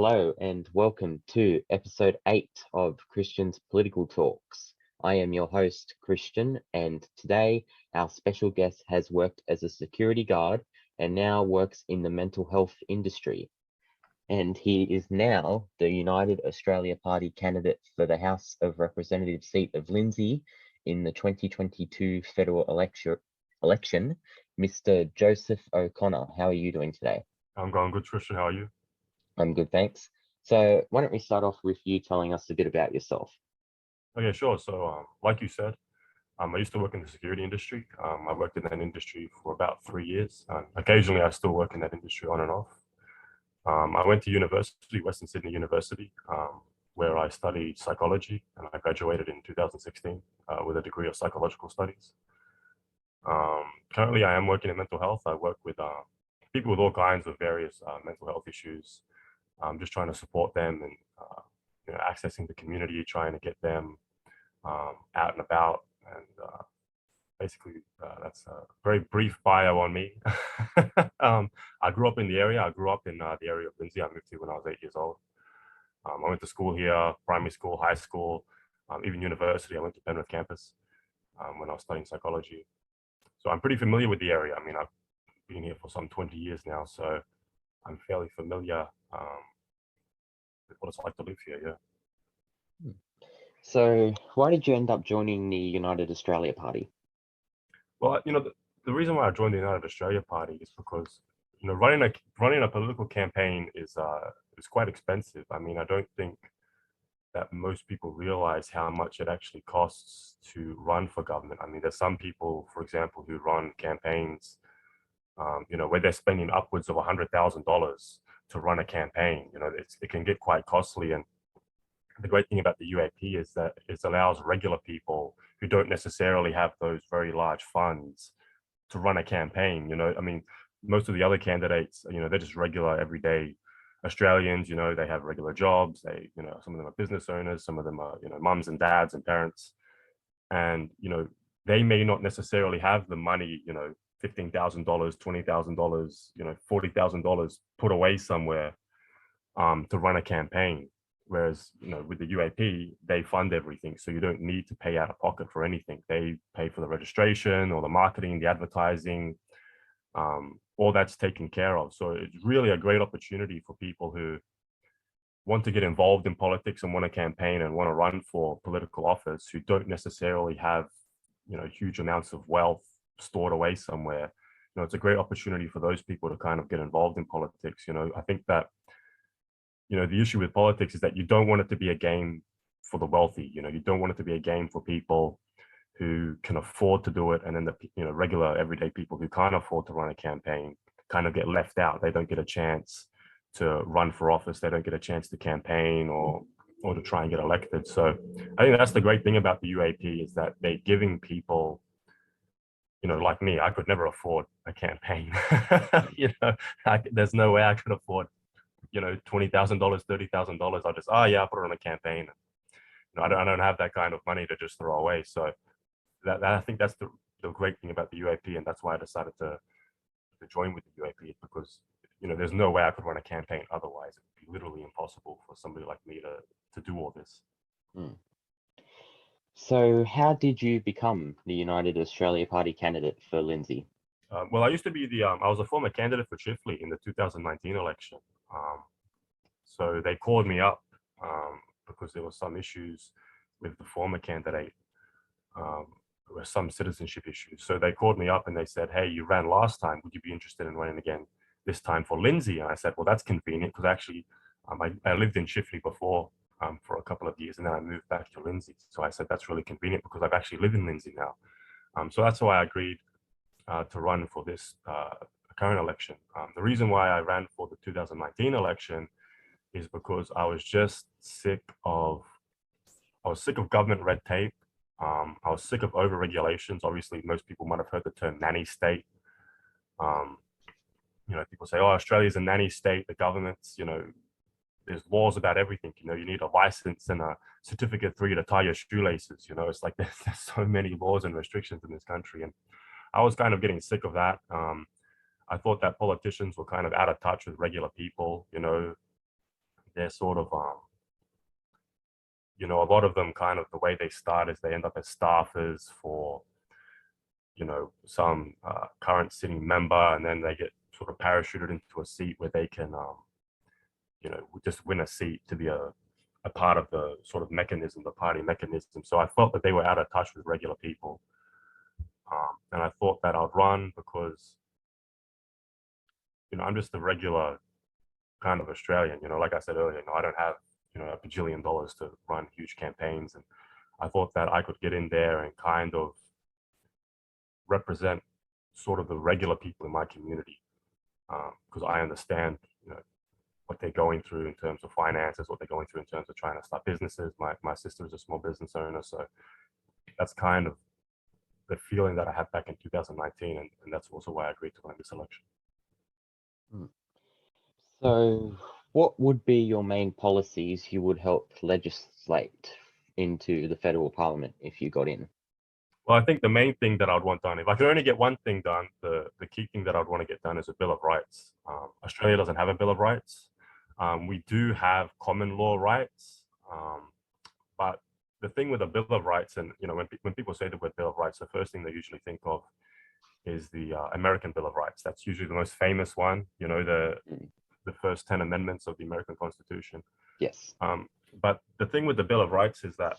Hello and welcome to episode 8 of Christian's Political Talks. I am your host, Christian, and today our special guest has worked as a security guard and now works in the mental health industry. And he is now the United Australia Party candidate for the House of Representatives seat of Lindsay in the 2022 federal election, Mr. Joseph O'Connor. How are you doing today? I'm going good, Christian. How are you? I'm good, thanks. So why don't we start off with you telling us a bit about yourself? Okay, sure. So, like you said, I used to work in the security industry. I worked in that industry for about 3 years. Occasionally, I still work in that industry on and off. I went to university, Western Sydney University, where I studied psychology, and I graduated in 2016 with a degree of psychological studies. Currently, I am working in mental health. I work with people with all kinds of various mental health issues. I'm just trying to support them and accessing the community, trying to get them out and about. And basically, that's a very brief bio on me. I grew up in the area. I grew up in the area of Lindsay. I moved here when I was 8 years old. I went to school here, primary school, high school, even university. I went to Penrith campus when I was studying psychology. So I'm pretty familiar with the area. I mean, I've been here for some 20 years now, so I'm fairly familiar with what it's like to live here, yeah. So why did you end up joining the United Australia Party? Well, the reason why I joined the United Australia Party is because, running a political campaign is quite expensive. I mean, I don't think that most people realize how much it actually costs to run for government. I mean, there's some people, for example, who run campaigns, where they're spending upwards of $100,000 to run a campaign. It can get quite costly. And the great thing about the UAP is that it allows regular people who don't necessarily have those very large funds to run a campaign. I mean, most of the other candidates, they're just regular, everyday Australians. They have regular jobs. Some of them are business owners, some of them are, mums and dads and parents. And, they may not necessarily have the money, $15,000, $20,000, $40,000 put away somewhere to run a campaign. Whereas, with the UAP, they fund everything. So you don't need to pay out of pocket for anything. They pay for the registration or the marketing, the advertising, all that's taken care of. So it's really a great opportunity for people who want to get involved in politics and want to campaign and want to run for political office, who don't necessarily have, huge amounts of wealth stored away somewhere. It's a great opportunity for those people to kind of get involved in politics. I think that the issue with politics is that you don't want it to be a game for the wealthy. You don't want it to be a game for people who can afford to do it. And then the regular everyday people who can't afford to run a campaign kind of get left out. They don't get a chance to run for office. They don't get a chance to campaign or to try and get elected. So I think that's the great thing about the UAP, is that they're giving people, like me, I could never afford a campaign. There's no way I could afford $20,000, $30,000. I'll just, I'll put it on a campaign. I don't have that kind of money to just throw away. So that I think that's the great thing about the UAP, and that's why I decided to join with the UAP, because there's no way I could run a campaign otherwise. It would be literally impossible for somebody like me to do all this. So how did you become the United Australia Party candidate for Lindsay? Well, I used to be I was a former candidate for Chifley in the 2019 election. So they called me up because there were some issues with the former candidate. There were some citizenship issues. So they called me up and they said, "Hey, you ran last time. Would you be interested in running again this time for Lindsay?" And I said, "Well, that's convenient, because actually I lived in Chifley before for a couple of years, and then I moved back to Lindsay." So I said, "That's really convenient, because I've actually lived in Lindsay now." So that's why I agreed to run for this current election. The reason why I ran for the 2019 election is because I was just sick of government red tape. I was sick of over-regulations. Obviously, most people might have heard the term nanny state. People say, "Oh, Australia's a nanny state. The government's, there's laws about everything. You need a license and a certificate for you to tie your shoelaces." It's like there's so many laws and restrictions in this country. And I was kind of getting sick of that. I thought that politicians were kind of out of touch with regular people. they're sort of you know, a lot of them kind of the way they start is they end up as staffers for, you know, some current sitting member, and then they get sort of parachuted into a seat where they can, you know, just win a seat to be a part of the sort of mechanism, the party mechanism. So I felt that they were out of touch with regular people. And I thought that I'd run because, you know, I'm just a regular kind of Australian, you know, like I said earlier, you know, I don't have, you know, a bajillion dollars to run huge campaigns. And I thought that I could get in there and kind of represent sort of the regular people in my community, because I understand, you know, what they're going through in terms of finances, what they're going through in terms of trying to start businesses. My sister is a small business owner, so that's kind of the feeling that I had back in 2019, and that's also why I agreed to run this election. Mm. So, what would be your main policies you would help legislate into the federal parliament if you got in? Well, I think the main thing that I'd want done, if I could only get one thing done, the key thing that I'd want to get done is a Bill of Rights. Australia doesn't have a Bill of Rights. We do have common law rights, but the thing with a Bill of Rights, and you know, when people say the word Bill of Rights, the first thing they usually think of is the American Bill of Rights. That's usually the most famous one. You know, the first 10 amendments of the American Constitution. Yes. But the thing with the Bill of Rights is that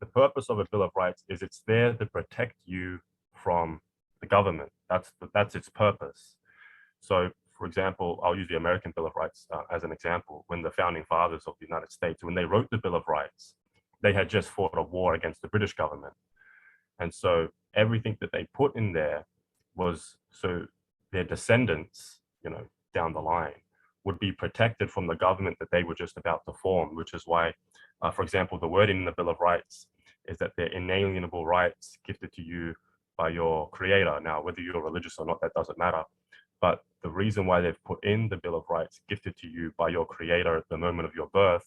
the purpose of a Bill of Rights is it's there to protect you from the government. That's its purpose. So, for example, I'll use the American Bill of Rights as an example. When the founding fathers of the United States, when they wrote the Bill of Rights, they had just fought a war against the British government. And so everything that they put in there was so their descendants, you know, down the line would be protected from the government that they were just about to form, which is why, for example, the wording in the Bill of Rights is that they're inalienable rights gifted to you by your creator. Now, whether you're religious or not, that doesn't matter. But the reason why they've put in the Bill of Rights gifted to you by your creator at the moment of your birth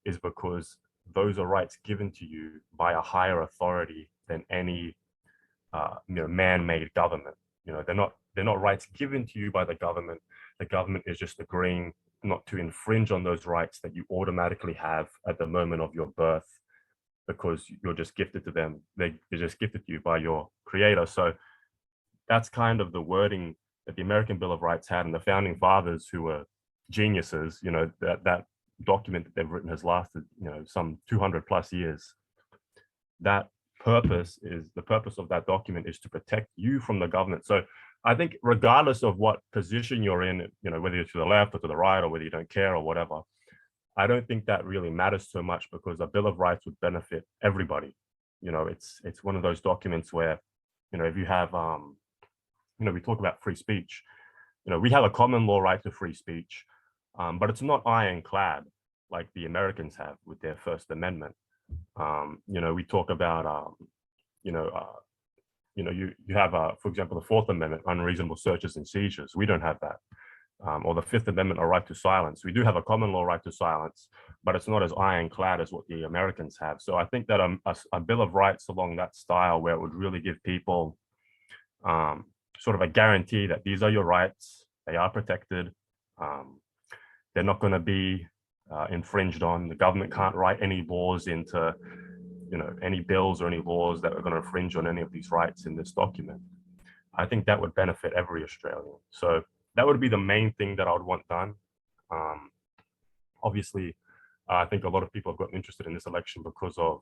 is because those are rights given to you by a higher authority than any you know, man-made government. You know, they're not rights given to you by the government. The government is just agreeing not to infringe on those rights that you automatically have at the moment of your birth, because you're just gifted to them. They're just gifted to you by your creator. So that's kind of the wording that the American Bill of Rights had, and the founding fathers, who were geniuses, you know, that document that they've written has lasted, you know, some 200 plus years. That the purpose of that document is to protect you from the government. So I think regardless of what position you're in, you know, whether you're to the left or to the right, or whether you don't care or whatever, I don't think that really matters so much, because a Bill of Rights would benefit everybody. You know, it's one of those documents where, you know, if you have, you know, we talk about free speech, you know, we have a common law right to free speech, but it's not ironclad like the Americans have with their First Amendment. You know, we talk about, you know, you have, for example, the Fourth Amendment, unreasonable searches and seizures. We don't have that. Or the Fifth Amendment, a right to silence. We do have a common law right to silence, but it's not as ironclad as what the Americans have. So I think that a Bill of Rights along that style, where it would really give people sort of a guarantee that these are your rights, they are protected, they're not going to be infringed on. The government can't write any laws into, you know, any bills or any laws that are going to infringe on any of these rights in this document. I think that would benefit every Australian. So that would be the main thing that I would want done. Obviously, I think a lot of people have gotten interested in this election because of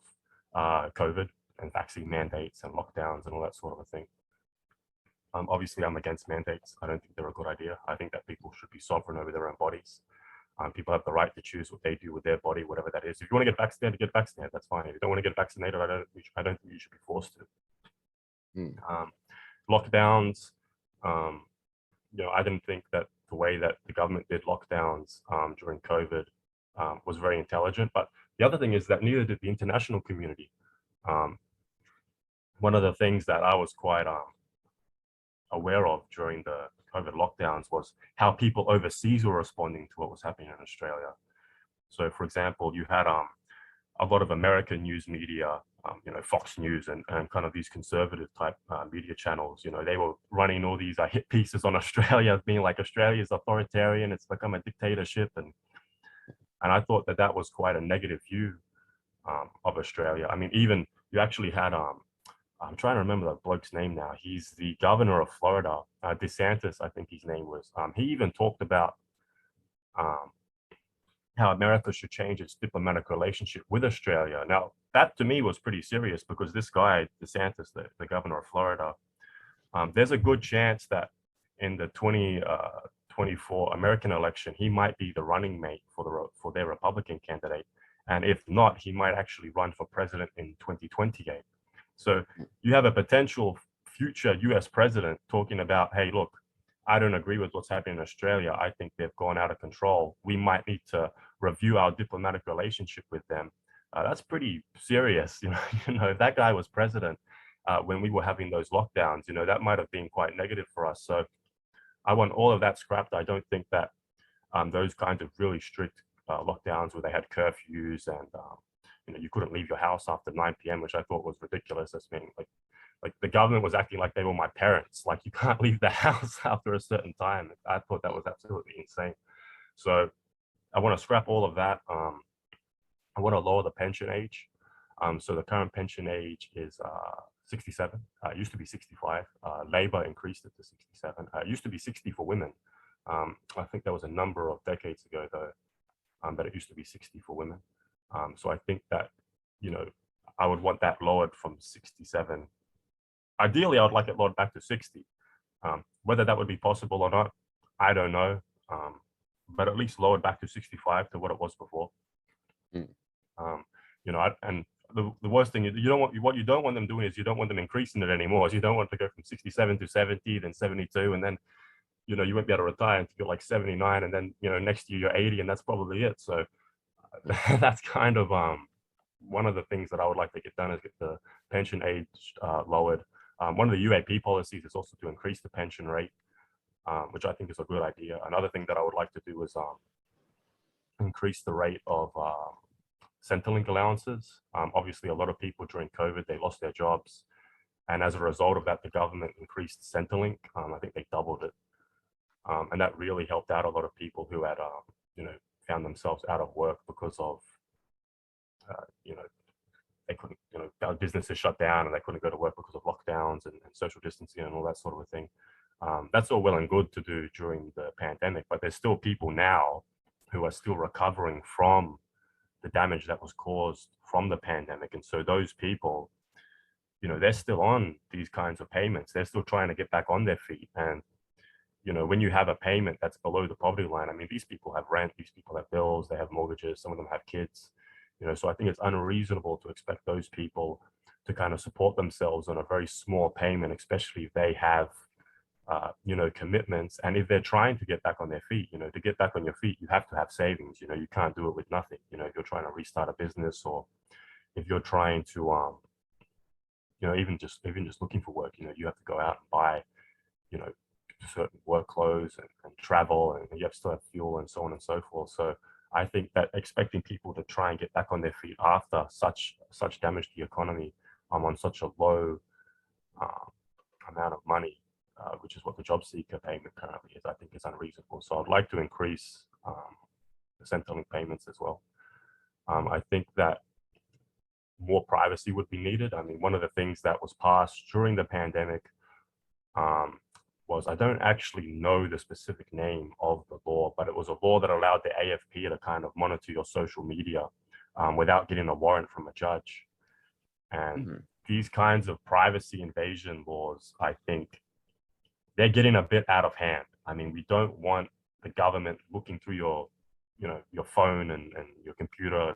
COVID and vaccine mandates and lockdowns and all that sort of a thing. Obviously, I'm against mandates. I don't think they're a good idea. I think that people should be sovereign over their own bodies. People have the right to choose what they do with their body, whatever that is. If you want to get vaccinated, that's fine. If you don't want to get vaccinated, I don't think you should be forced to. Lockdowns, you know, I didn't think that the way that the government did lockdowns during COVID was very intelligent. But the other thing is that neither did the international community. One of the things that I was quite aware of during the COVID lockdowns was how people overseas were responding to what was happening in Australia. So, for example, you had a lot of American news media, you know, Fox News and kind of these conservative type media channels. You know, they were running all these hit pieces on Australia, being like, Australia is authoritarian, it's become a dictatorship, and And I thought that that was quite a negative view of Australia. I mean, even you actually had I'm trying to remember the bloke's name now. He's the governor of Florida, DeSantis, I think his name was. He even talked about um, how America should change its diplomatic relationship with Australia. Now, that to me was pretty serious because this guy, DeSantis, the governor of Florida, there's a good chance that in the 2024 American election, he might be the running mate for their Republican candidate. And if not, he might actually run for president in 2028. So you have a potential future US president talking about, hey, look, I don't agree with what's happening in Australia. I think they've gone out of control. We might need to review our diplomatic relationship with them. That's pretty serious. If that guy was president when we were having those lockdowns, that might have been quite negative for us. So I want all of that scrapped. I don't think that those kinds of really strict lockdowns where they had curfews and you couldn't leave your house after 9 p.m., which I thought was ridiculous. I mean, like the government was acting like they were my parents. Like you can't leave the house after a certain time. I thought that was absolutely insane. So I want to scrap all of that. I want to lower the pension age. So the current pension age is 67. It used to be 65. Labor increased it to 67. It used to be 60 for women. I think that was a number of decades ago, though, that it used to be 60 for women. So I think that, I would want that lowered from 67. Ideally, I would like it lowered back to 60. Whether that would be possible or not, I don't know. But at least lowered back to 65 to what it was before. Mm. And the worst thing what you don't want them doing is you don't want them increasing it anymore. So you don't want to go from 67 to 70, then 72, and then you won't be able to retire until you're like 79, and then next year you're 80, and that's probably it. So that's kind of one of the things that I would like to get done is get the pension age lowered. One of the UAP policies is also to increase the pension rate, which I think is a good idea. Another thing that I would like to do is increase the rate of Centrelink allowances. Obviously, a lot of people during COVID, they lost their jobs. And as a result of that, the government increased Centrelink. I think they doubled it. And that really helped out a lot of people who had, found themselves out of work because of, they couldn't, our businesses shut down and they couldn't go to work because of lockdowns and social distancing and all that sort of a thing. That's all well and good to do during the pandemic, but there's still people now who are still recovering from the damage that was caused from the pandemic. And so those people, they're still on these kinds of payments. They're still trying to get back on their feet. And, when you have a payment that's below the poverty line, I mean, these people have rent, these people have bills, they have mortgages, some of them have kids, so I think it's unreasonable to expect those people to kind of support themselves on a very small payment, especially if they have, commitments. And if they're trying to get back on their feet, to get back on your feet, you have to have savings. You can't do it with nothing. If you're trying to restart a business or if you're trying to, even just looking for work, you have to go out and buy, certain work clothes and travel, and you have to still have fuel and so on and so forth. So I think that expecting people to try and get back on their feet after such damage to the economy on such a low amount of money, which is what the job seeker payment currently is, I think is unreasonable. So I'd like to increase the Centrelink payments as well. I think that more privacy would be needed. I mean, one of the things that was passed during the pandemic was, I don't actually know the specific name of the law, but it was a law that allowed the AFP to kind of monitor your social media without getting a warrant from a judge. And these kinds of privacy invasion laws, I think they're getting a bit out of hand. I mean, we don't want the government looking through your phone and your computer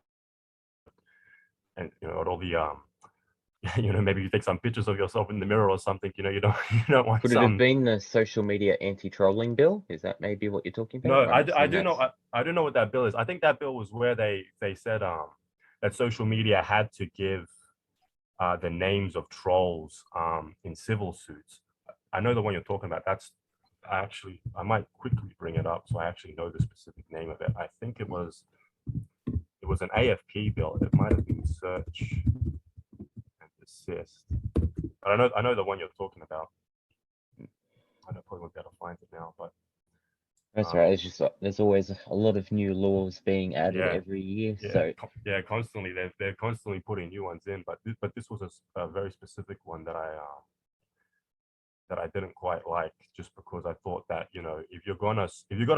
and, at all the, maybe you take some pictures of yourself in the mirror or something, you don't want Could it have been the social media anti-trolling bill? Is that maybe what you're talking about? No, I do know. I don't know what that bill is. I think that bill was where they said that social media had to give the names of trolls in civil suits. I know the one you're talking about. I might quickly bring it up so I actually know the specific name of it. I think it was an AFP bill. It might have been search and desist. I know the one you're talking about. I probably won't be able to find it now, but That's right. It's just there's always a lot of new laws being added Yeah, every year. yeah, So constantly they're constantly putting new ones in, but this was a very specific one that I didn't quite like, just because I thought that, if you're gonna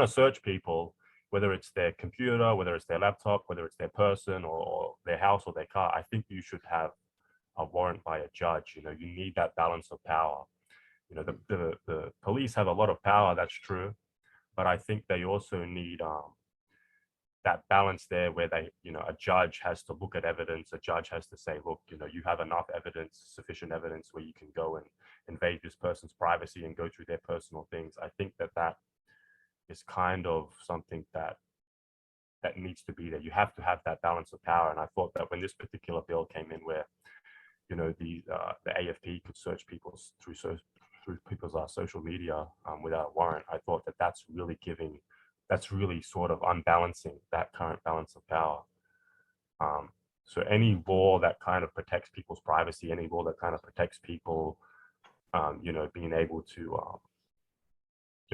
search people, whether it's their computer, whether it's their laptop, whether it's their person or their house or their car, I think you should have a warrant by a judge. You need that balance of power. The police have a lot of power, that's true, but I think they also need that balance there, where a judge has to look at evidence. A judge has to say, look, you have enough evidence, sufficient evidence, where you can go and invade this person's privacy and go through their personal things. I think that is kind of something that needs to be there. You have to have that balance of power. And I thought that when this particular bill came in, where the AFP could search people's through people's social media without a warrant, I thought that that's really sort of unbalancing that current balance of power. So any law that kind of protects people's privacy, any law that kind of protects people, being able to,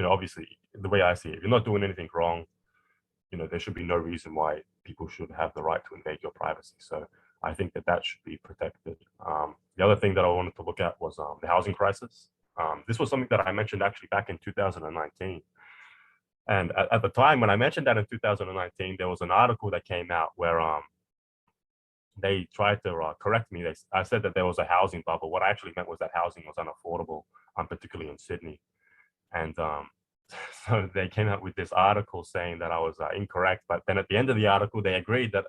obviously, the way I see it, if you're not doing anything wrong, there should be no reason why people should have the right to invade your privacy. So I think that should be protected. The other thing that I wanted to look at was the housing crisis. This was something that I mentioned actually back in 2019. And at the time when I mentioned that in 2019, there was an article that came out where they tried to correct me. I said that there was a housing bubble. What I actually meant was that housing was unaffordable, particularly in Sydney. And so they came out with this article saying that I was incorrect. But then at the end of the article, they agreed that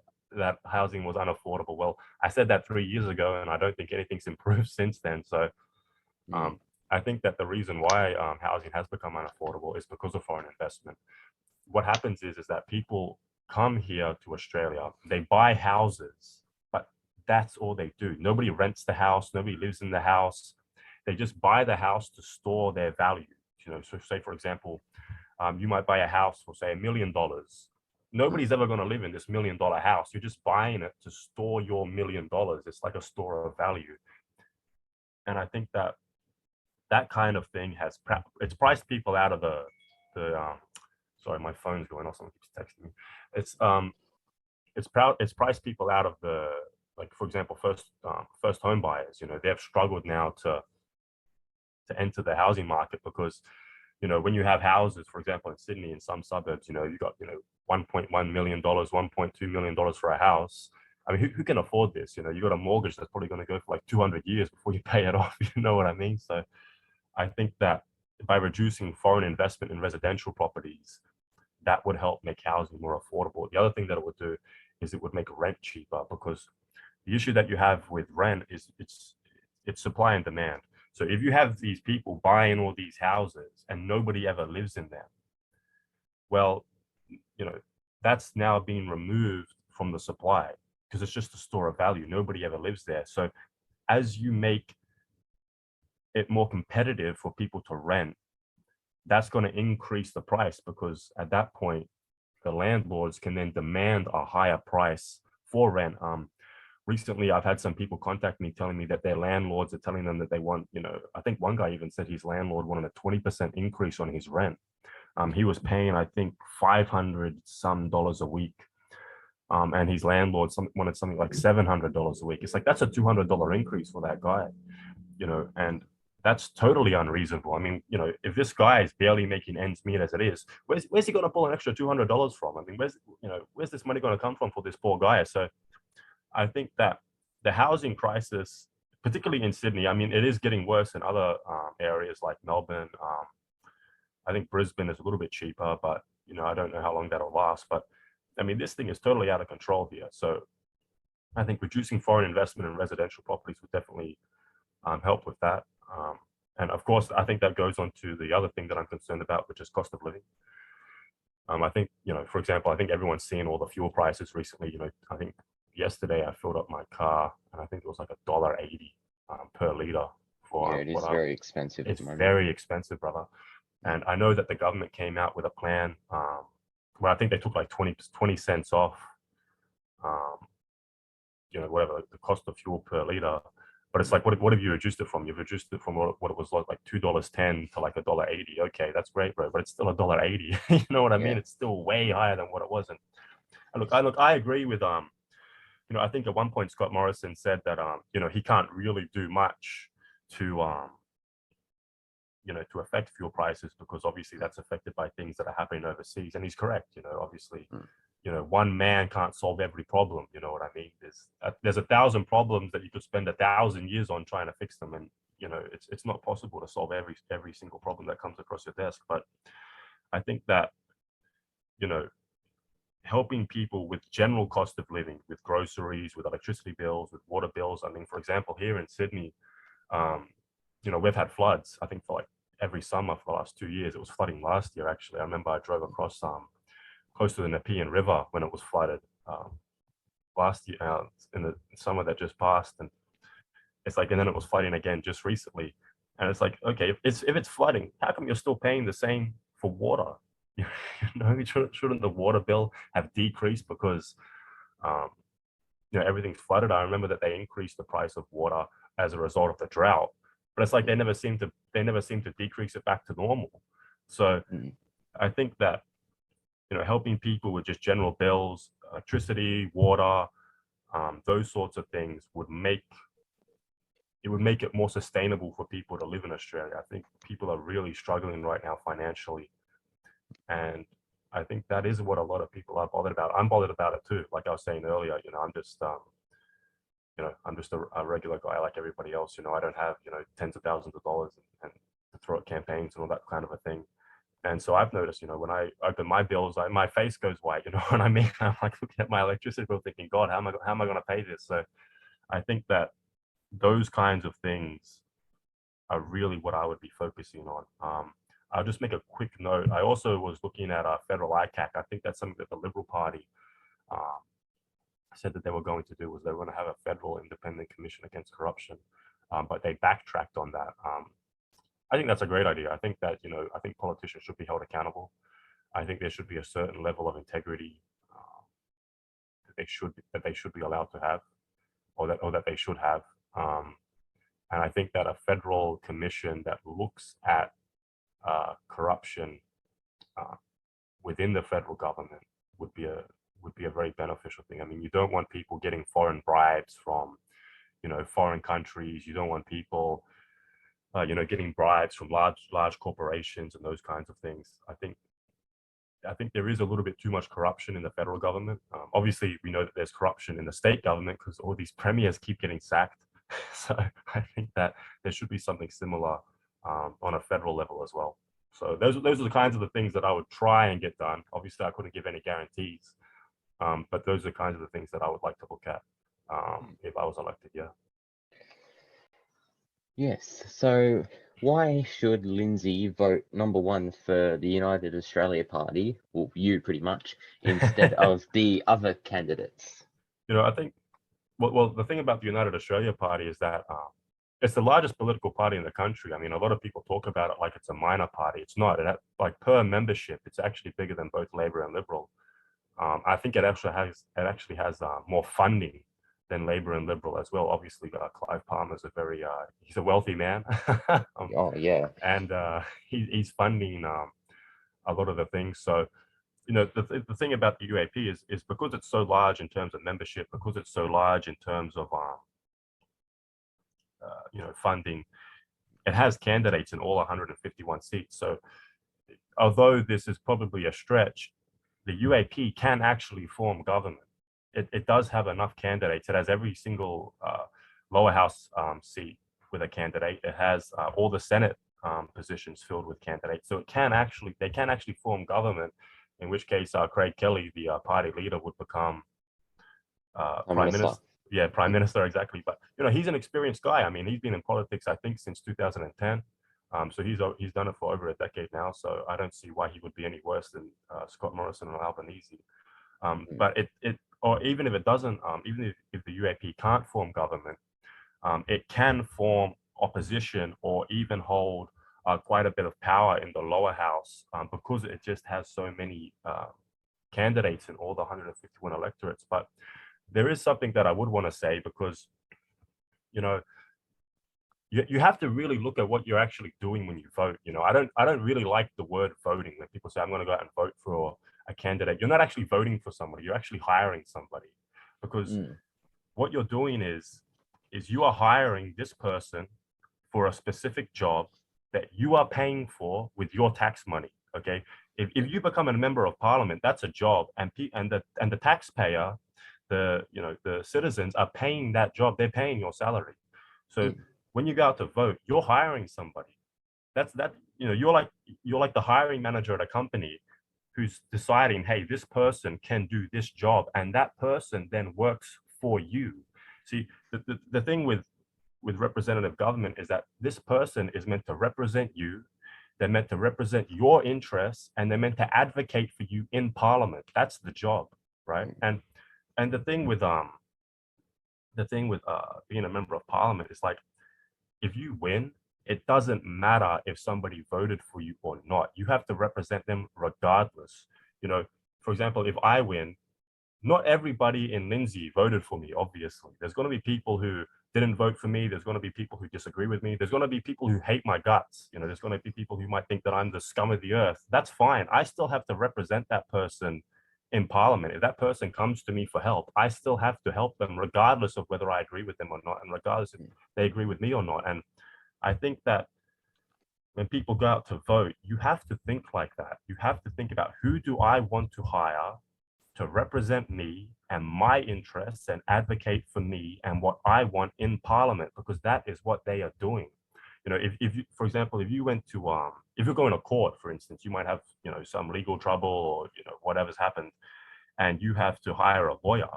housing was unaffordable. Well, I said that 3 years ago, and I don't think anything's improved since then. So I think that the reason why housing has become unaffordable is because of foreign investment. What happens is that people come here to Australia, they buy houses, but that's all they do. Nobody rents the house, nobody lives in the house. They just buy the house to store their value. So say, for example, you might buy a house for, say, $1 million. Nobody's ever going to live in this $1 million house. You're just buying it to store your $1 million. It's like a store of value. And I think that kind of thing it's priced people out of the sorry, my phone's going off. Someone keeps texting me. It's priced people out of the, like, for example, first home buyers. They've struggled now to enter the housing market because, when you have houses, for example, in Sydney, in some suburbs, you got, $1.1 million, $1.2 million for a house. I mean, who can afford this? You got a mortgage that's probably going to go for like 200 years before you pay it off. You know what I mean? So I think that by reducing foreign investment in residential properties, that would help make housing more affordable. The other thing that it would do is it would make rent cheaper, because the issue that you have with rent is it's supply and demand. So if you have these people buying all these houses and nobody ever lives in them, well, that's now being removed from the supply because it's just a store of value. Nobody ever lives there. So as you make it more competitive for people to rent, that's going to increase the price, because at that point, the landlords can then demand a higher price for rent. Recently, I've had some people contact me telling me that their landlords are telling them that they want, I think one guy even said his landlord wanted a 20% increase on his rent. He was paying, I think, $500 some a week. And his landlord wanted something like $700 a week. It's like, that's a $200 increase for that guy, and that's totally unreasonable. I mean, if this guy is barely making ends meet as it is, where's he going to pull an extra $200 from? I mean, where's this money going to come from for this poor guy? So I think that the housing crisis, particularly in Sydney, I mean, it is getting worse in other areas like Melbourne. I think Brisbane is a little bit cheaper, but, I don't know how long that'll last. But I mean, this thing is totally out of control here. So I think reducing foreign investment in residential properties would definitely help with that. And of course, I think that goes on to the other thing that I'm concerned about, which is cost of living. I think, for example, I think everyone's seen all the fuel prices recently. I think yesterday I filled up my car and I think it was like $1.80 per liter for it is very expensive. It's very expensive, brother. And I know that the government came out with a plan where I think they took like 20 cents off, whatever the cost of fuel per liter. But it's like, what have you reduced it from? You've reduced it from what it was like $2.10 to like $1.80. Okay, that's great, bro, but it's still $1.80. You know what I mean? Yeah. It's still way higher than what it was. And I agree with I think at one point Scott Morrison said that he can't really do much to to affect fuel prices, because obviously that's affected by things that are happening overseas. And he's correct. Obviously, Mm. one man can't solve every problem. You know what I mean? There's 1,000 problems that you could spend 1,000 years on trying to fix them, and it's not possible to solve every single problem that comes across your desk. But I think that helping people with general cost of living, with groceries, with electricity bills, with water bills. I mean, for example, here in Sydney, we've had floods, I think, for like every summer for the last 2 years. It was flooding last year, actually. I remember I drove across close to the Nepean River when it was flooded last year, in the summer that just passed. And it's like, and then it was flooding again just recently. And it's like, okay, if it's flooding, how come you're still paying the same for water? Shouldn't the water bill have decreased because everything's flooded? I remember that they increased the price of water as a result of the drought, but it's like they never seem to decrease it back to normal. So I think that helping people with just general bills, electricity, water, those sorts of things would make it more sustainable for people to live in Australia. I think people are really struggling right now financially, and I think that is what a lot of people are bothered about. I'm bothered about it too. Like I was saying earlier, I'm just a regular guy like everybody else. I don't have tens of thousands of dollars and to throw at campaigns and all that kind of a thing. And so I've noticed, when I open my bills, my face goes white. You know what I mean? I'm like looking at my electricity bill, thinking, God, how am I going to pay this? So I think that those kinds of things are really what I would be focusing on. I'll just make a quick note. I also was looking at federal ICAC. I think that's something that the Liberal Party said that they were going to do, was they were going to have a federal independent commission against corruption, but they backtracked on that. I think that's a great idea. I think that I think politicians should be held accountable. I think there should be a certain level of integrity that they should be allowed to have, or that they should have. And I think that a federal commission that looks at corruption within the federal government would be a very beneficial thing. I mean, you don't want people getting foreign bribes from foreign countries. You don't want people getting bribes from large corporations and those kinds of things. I think there is a little bit too much corruption in the federal government. Obviously, we know that there's corruption in the state government because all these premiers keep getting sacked. So I think that there should be something similar on a federal level as well. So those are the kinds of the things that I would try and get done. Obviously, I couldn't give any guarantees, but those are the kinds of the things that I would like to look at if I was elected. Yeah. Yes. So why should Lindsay vote number one for the United Australia Party, well, you pretty much, instead of the other candidates? I think, well, the thing about the United Australia Party is that it's the largest political party in the country. I mean, a lot of people talk about it like it's a minor party. It's not. Like per membership, it's actually bigger than both Labor and Liberal. I think it actually has more funding than Labor and Liberal as well. Obviously, Clive Palmer's he's a wealthy man. Oh yeah. And he's funding a lot of the things. So the thing about the UAP is because it's so large in terms of membership, because it's so large in terms of funding, it has candidates in all 151 seats. So although this is probably a stretch, the UAP can actually form government. It does have enough candidates. It has every single lower house seat with a candidate. It has all the Senate positions filled with candidates. So they can actually form government, in which case Craig Kelly, the party leader, would become prime minister. Yeah, prime minister, exactly. But he's an experienced guy. I mean, he's been in politics, I think, since 2010. So he's done it for over a decade now. So I don't see why he would be any worse than Scott Morrison or Albanese. But or even if it doesn't, even if the UAP can't form government, it can form opposition or even hold quite a bit of power in the lower house because it just has so many candidates in all the 151 electorates. But there is something that I would want to say, because you have to really look at what you're actually doing when you vote. You know, I don't really like the word voting. When people say I'm going to go out and vote for a candidate, you're not actually voting for somebody. You're actually hiring somebody, because what you're doing is you are hiring this person for a specific job that you are paying for with your tax money. Okay, if you become a member of parliament, that's a job, and the taxpayer, the citizens are paying that job. They're paying your salary. So when you go out to vote, you're hiring somebody. You're like the hiring manager at a company who's deciding, hey, this person can do this job, and that person then works for you. See, the thing with representative government is that this person is meant to represent you. They're meant to represent your interests, and they're meant to advocate for you in parliament. That's the job, right? And the thing with being a member of parliament is like, if you win, it doesn't matter if somebody voted for you or not. You have to represent them regardless. You know, for example, if I win, not everybody in Lindsay voted for me, obviously. There's going to be people who didn't vote for me. There's going to be people who disagree with me. There's going to be people who hate my guts. You know, there's going to be people who might think that I'm the scum of the earth. That's fine. I still have to represent that person in parliament. If that person comes to me for help, I still have to help them regardless of whether I agree with them or not, and regardless if they agree with me or not. And I think that when people go out to vote, you have to think like that. You have to think about, who do I want to hire to represent me and my interests and advocate for me and what I want in parliament, because that is what they are doing. You know, if you, for example, if you went to, if you're going to court, for instance, you might have, you know, some legal trouble, or, you know, whatever's happened, and you have to hire a lawyer.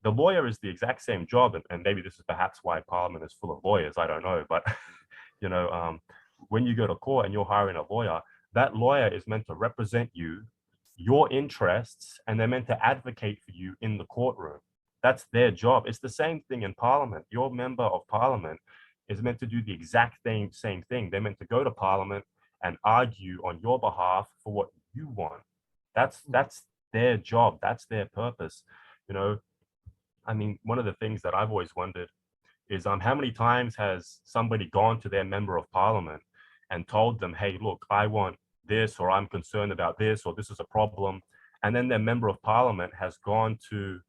The lawyer is the exact same job, and maybe this is perhaps why parliament is full of lawyers, I don't know, but you know, when you go to court and you're hiring a lawyer, that lawyer is meant to represent you, your interests, and they're meant to advocate for you in the courtroom. That's their job. It's the same thing in parliament. Your member of parliament is meant to do the exact same thing. They're meant to go to parliament and argue on your behalf for what you want. That's their job. That's their purpose. You know, I mean, one of the things that I've always wondered is, how many times has somebody gone to their member of parliament and told them, hey, look, I want this, or I'm concerned about this, or this is a problem. And then their member of parliament has gone to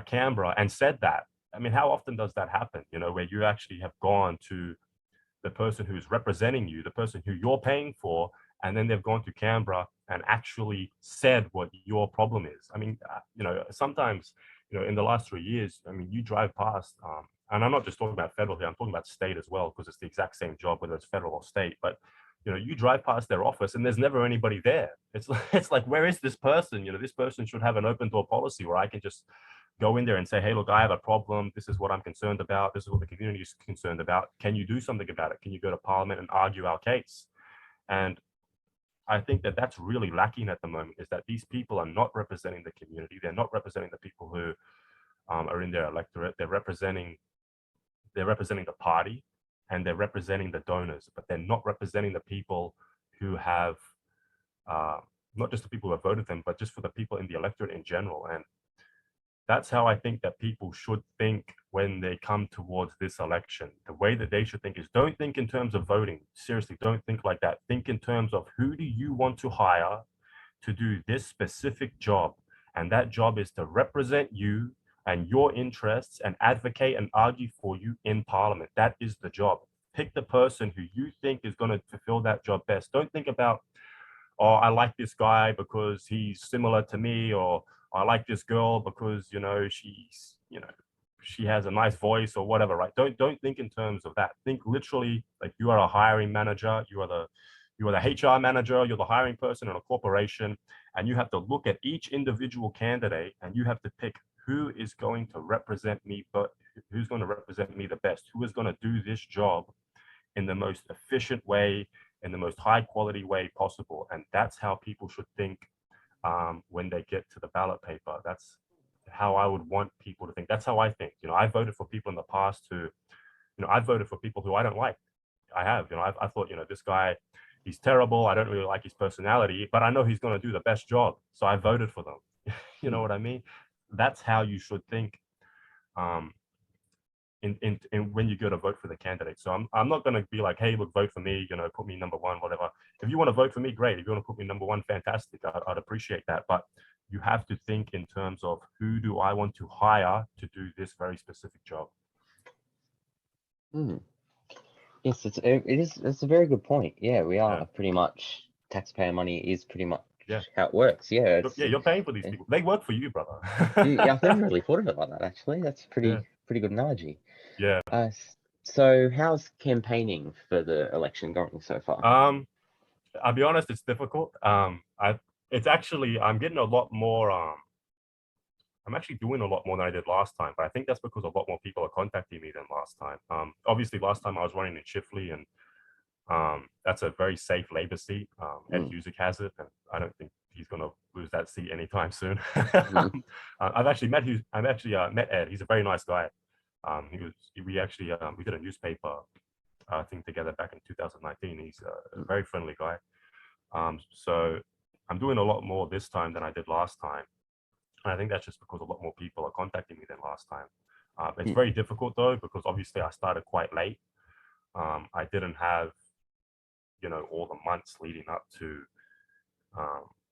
Canberra and said that. I mean, how often does that happen, you know, where you actually have gone to the person who's representing you, the person who you're paying for, and then they've gone to Canberra and actually said what your problem is? I mean, you know, sometimes, you know, in the last 3 years, I mean, you drive past, and I'm not just talking about federal here, I'm talking about state as well, because it's the exact same job, whether it's federal or state. But, you know, you drive past their office and there's never anybody there. It's like, where is this person? You know, this person should have an open door policy where I can just go in there and say, hey, look, I have a problem. This is what I'm concerned about. This is what the community is concerned about. Can you do something about it? Can you go to parliament and argue our case? And I think that that's really lacking at the moment, is that these people are not representing the community. They're not representing the people who are in their electorate. They're representing the party, and they're representing the donors, but they're not representing the people who have, not just the people who have voted them, but just for the people in the electorate in general. And that's how I think that people should think when they come towards this election. The way that they should think is, don't think in terms of voting. Seriously, don't think like that. Think in terms of, who do you want to hire to do this specific job? And that job is to represent you and your interests and advocate and argue for you in parliament. That is the job. Pick the person who you think is going to fulfill that job best. Don't think about, oh, I like this guy because he's similar to me, or I like this girl because, you know, she's, you know, she has a nice voice or whatever, right? Don't think in terms of that. Think literally like you are a hiring manager, you are the HR manager, you're the hiring person in a corporation, and you have to look at each individual candidate and you have to pick who is going to represent me, but who's going to represent me the best, who is going to do this job in the most efficient way, in the most high quality way possible. And that's how people should think when they get to the ballot paper. That's how I would want people to think. That's how I think. You know, I voted for people in the past who, you know, I voted for people who I don't like. I have, you know, I thought, you know, this guy, he's terrible. I don't really like his personality, but I know he's going to do the best job. So I voted for them. You know what I mean? That's how you should think. in when you go to vote for the candidate. So I'm not going to be like, hey, look, vote for me, put me number one, whatever. If you want to vote for me, great. If you want to put me number one, fantastic. I'd appreciate that. But you have to think in terms of, who do I want to hire to do this very specific job? Hmm. Yes, it's a very good point. Yeah, we are pretty much, taxpayer money is pretty much how it works. Yeah, You're paying for these people. They work for you, brother. Yeah, I've never really thought of it like that, actually. That's pretty good analogy. Yeah. So how's campaigning for the election going so far? I'll be honest, it's difficult. It's actually, I'm getting a lot more. I'm actually doing a lot more than I did last time, but I think that's because a lot more people are contacting me than last time. Obviously, last time I was running in Chifley, and that's a very safe Labour seat. Ed Husick has it, and I don't think he's going to lose that seat anytime soon. I've actually met met Ed. He's a very nice guy. We did a newspaper thing together back in 2019. He's a very friendly guy. So I'm doing a lot more this time than I did last time. And I think that's just because a lot more people are contacting me than last time. It's very difficult though, because obviously I started quite late. I didn't have, all the months leading up to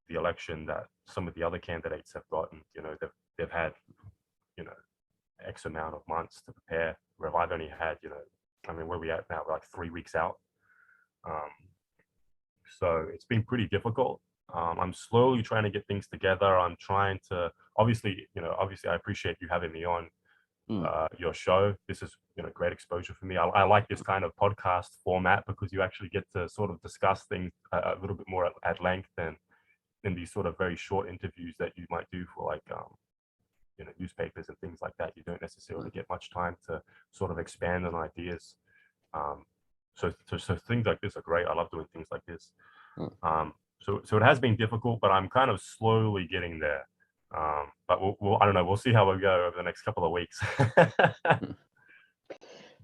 the election that some of the other candidates have gotten. They've had, X amount of months to prepare, where I've only had, where we at now? We're like 3 weeks out. So it's been pretty difficult. I'm slowly trying to get things together. I'm trying to, obviously I appreciate you having me on your show. This is, great exposure for me. I like this kind of podcast format, because you actually get to sort of discuss things a little bit more at length than in these sort of very short interviews that you might do for like, newspapers and things like that. You don't necessarily get much time to sort of expand on ideas. So things like this are great. I love doing things like this. So it has been difficult, but I'm kind of slowly getting there. But I don't know. We'll see how we go over the next couple of weeks.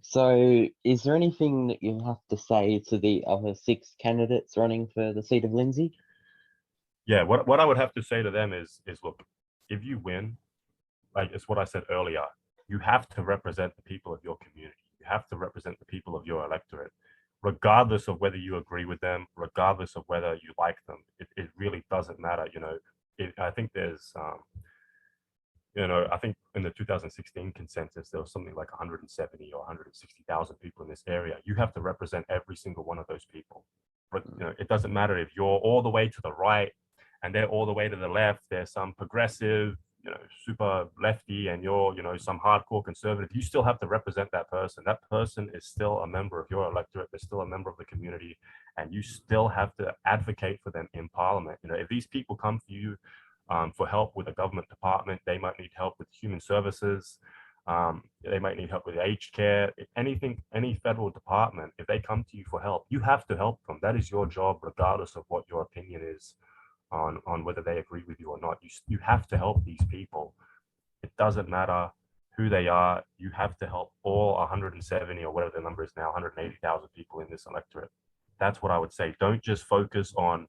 So is there anything that you have to say to the other 6 candidates running for the seat of Lindsay? Yeah, what I would have to say to them is look, if you win, like it's what I said earlier, you have to represent the people of your community. You have to represent the people of your electorate, regardless of whether you agree with them, regardless of whether you like them. It really doesn't matter. I think there's, I think in the 2016 consensus, there was something like 170 or 160,000 people in this area. You have to represent every single one of those people. But it doesn't matter if you're all the way to the right and they're all the way to the left. There's some progressive, super lefty, and you're, some hardcore conservative. You still have to represent that person. That person is still a member of your electorate. They're still a member of the community, and you still have to advocate for them in Parliament. If these people come to you for help with a government department, they might need help with human services. They might need help with aged care, anything, any federal department. If they come to you for help, you have to help them. That is your job, regardless of what your opinion is on whether they agree with you or not. You have to help these people. It doesn't matter who they are. You have to help all 170 or whatever the number is now, 180,000 people in this electorate. That's what I would say. Don't just focus on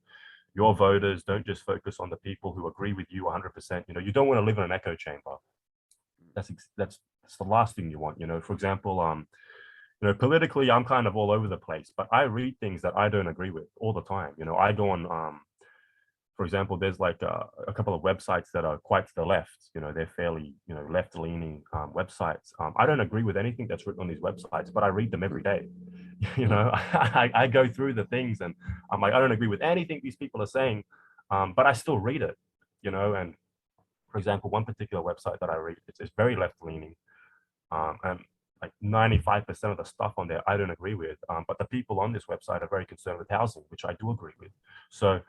your voters. Don't just focus on the people who agree with you 100%. You don't want to live in an echo chamber. That's the last thing you want. For example, politically, I'm kind of all over the place, but I read things that I don't agree with all the time. I go on, for example, there's like a couple of websites that are quite to the left. They're fairly, left-leaning websites. I don't agree with anything that's written on these websites, but I read them every day. I go through the things, and I'm like, I don't agree with anything these people are saying, but I still read it. And for example, one particular website that I read, it's very left-leaning, and like 95% of the stuff on there I don't agree with. But the people on this website are very concerned with housing, which I do agree with. So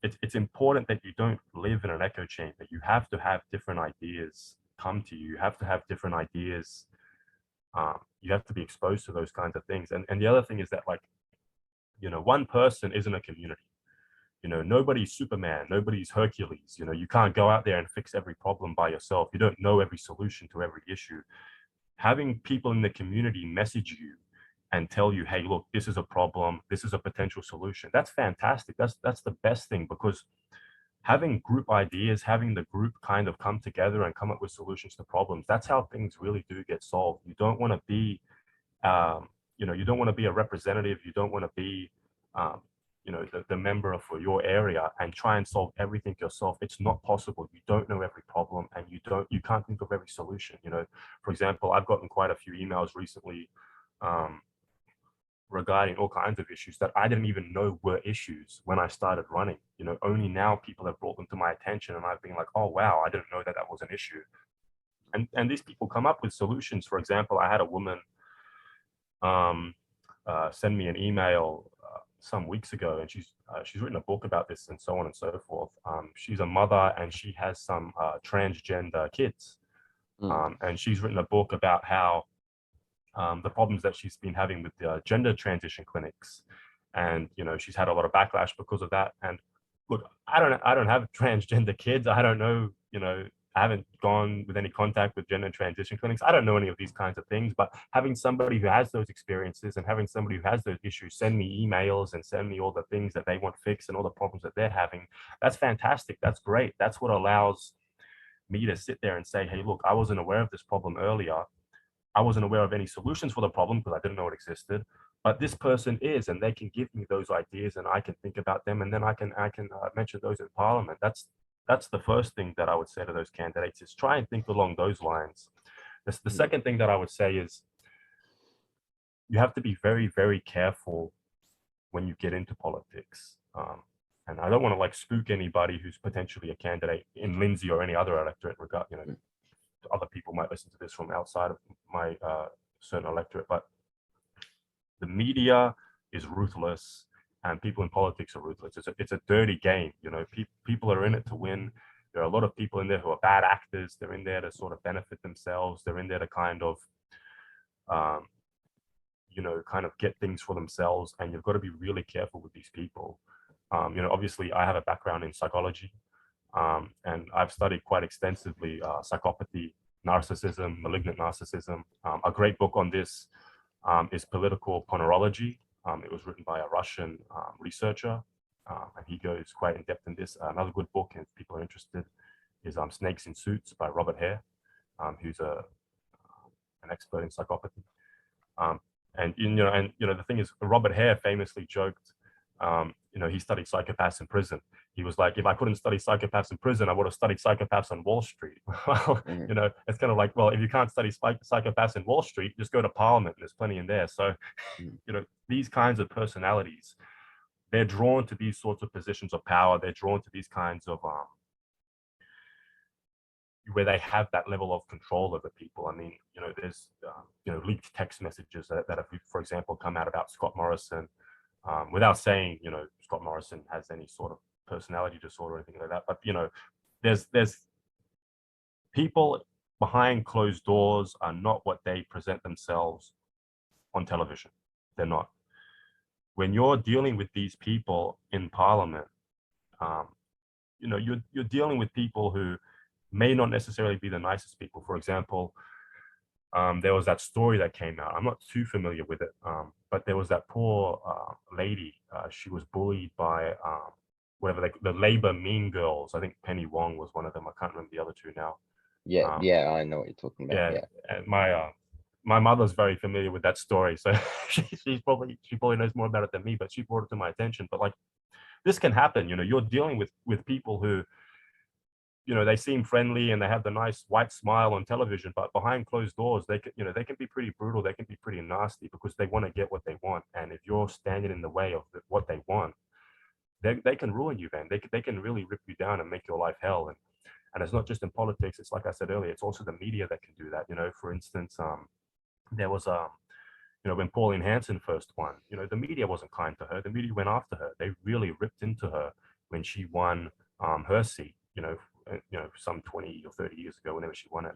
it's important that you don't live in an echo chamber. You have to have different ideas come to you. You have to have different ideas. You have to be exposed to those kinds of things. And the other thing is that, like, one person isn't a community. Nobody's Superman, nobody's Hercules. You can't go out there and fix every problem by yourself. You don't know every solution to every issue. Having people in the community message you and tell you, hey, look, this is a problem, this is a potential solution, that's fantastic. That's the best thing, because having group ideas, having the group kind of come together and come up with solutions to problems, that's how things really do get solved. You don't want to be, you don't want to be a representative. You don't want to be, um, the member for your area and try and solve everything yourself. It's not possible. You don't know every problem, and you can't think of every solution. For example, I've gotten quite a few emails recently, um, regarding all kinds of issues that I didn't even know were issues when I started running. Only now people have brought them to my attention, and I've been like, oh wow, I didn't know that that was an issue. And these people come up with solutions. For example, I had a woman send me an email some weeks ago, and she's written a book about this and so on and so forth. She's a mother, and she has some transgender kids, and she's written a book about how the problems that she's been having with the gender transition clinics, and she's had a lot of backlash because of that. And look, I don't have transgender kids. I don't know, I haven't gone with any contact with gender transition clinics. I don't know any of these kinds of things, but having somebody who has those experiences and having somebody who has those issues send me emails and send me all the things that they want fixed and all the problems that they're having, that's fantastic. That's great. That's what allows me to sit there and say, hey, look, I wasn't aware of this problem earlier. I wasn't aware of any solutions for the problem because I didn't know it existed, but this person is, and they can give me those ideas, and I can think about them, and then I can mention those in Parliament. That's the first thing that I would say to those candidates, is try and think along those lines. The second thing that I would say is you have to be very, very careful when you get into politics. And I don't want to like spook anybody who's potentially a candidate in Lindsay or any other electorate. Other people might listen to this from outside of my certain electorate, but the media is ruthless, and people in politics are ruthless. It's a dirty game. People are in it to win. There are a lot of people in there who are bad actors. They're in there to sort of benefit themselves. They're in there to kind of, get things for themselves. And you've got to be really careful with these people. Obviously, I have a background in psychology. And I've studied quite extensively psychopathy, narcissism, malignant narcissism. A great book on this is Political Ponerology. It was written by a Russian researcher, and he goes quite in depth in this. Another good book, if people are interested, is Snakes in Suits by Robert Hare, who's an expert in psychopathy. The thing is, Robert Hare famously joked, he studied psychopaths in prison. He was like, if I couldn't study psychopaths in prison, I would have studied psychopaths on Wall Street. Well, it's kind of like, well, if you can't study psychopaths in Wall Street, just go to Parliament. There's plenty in there. So, these kinds of personalities, they're drawn to these sorts of positions of power. They're drawn to these kinds of, where they have that level of control over people. I mean, there's, leaked text messages that have, for example, come out about Scott Morrison, without saying, Scott Morrison has any sort of personality disorder or anything like that. But, there's people behind closed doors are not what they present themselves on television. They're not. When you're dealing with these people in Parliament, you're dealing with people who may not necessarily be the nicest people. For example, there was that story that came out. I'm not too familiar with it, but there was that poor lady. She was bullied by the Labour Mean Girls. I think Penny Wong was one of them. I can't remember the other two now. Yeah, I know what you're talking about. Yeah. And my mother's very familiar with that story, so she probably knows more about it than me. But she brought it to my attention. But like, this can happen. You're dealing with people who, they seem friendly and they have the nice white smile on television, but behind closed doors, they can be pretty brutal. They can be pretty nasty because they want to get what they want. And if you're standing in the way of what they want, they can ruin you, man. They can really rip you down and make your life hell. And it's not just in politics. It's like I said earlier, it's also the media that can do that. For instance, there was when Pauline Hanson first won, the media wasn't kind to her. The media went after her. They really ripped into her when she won her seat, some 20 or 30 years ago, whenever she won it.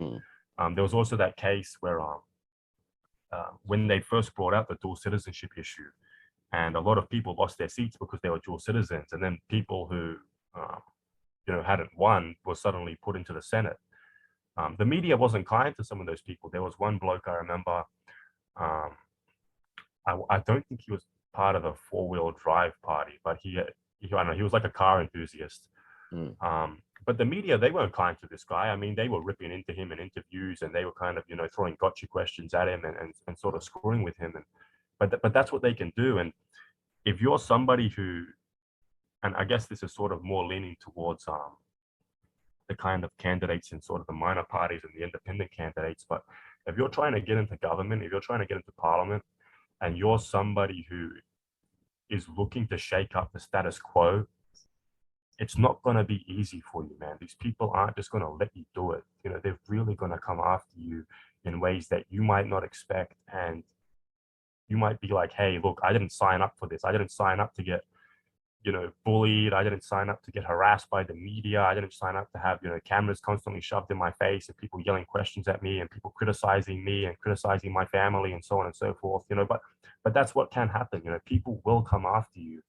There was also that case where when they first brought out the dual citizenship issue, and a lot of people lost their seats because they were dual citizens, and then people who hadn't won were suddenly put into the Senate. The media wasn't kind to some of those people. There was one bloke I remember. I don't think he was part of the four-wheel drive party, but he was like a car enthusiast. But the media, they weren't kind to this guy. I mean, they were ripping into him in interviews, and they were kind of, throwing gotcha questions at him and sort of screwing with him. But that's what they can do. And if you're somebody who, and I guess this is sort of more leaning towards the kind of candidates in sort of the minor parties and the independent candidates, but if you're trying to get into government, if you're trying to get into parliament, and you're somebody who is looking to shake up the status quo, it's not going to be easy for you, man. These people aren't just going to let you do it. They're really going to come after you in ways that you might not expect. And you might be like, hey, look, I didn't sign up for this. I didn't sign up to get, bullied. I didn't sign up to get harassed by the media. I didn't sign up to have, cameras constantly shoved in my face and people yelling questions at me and people criticizing me and criticizing my family and so on and so forth, but that's what can happen. People will come after you.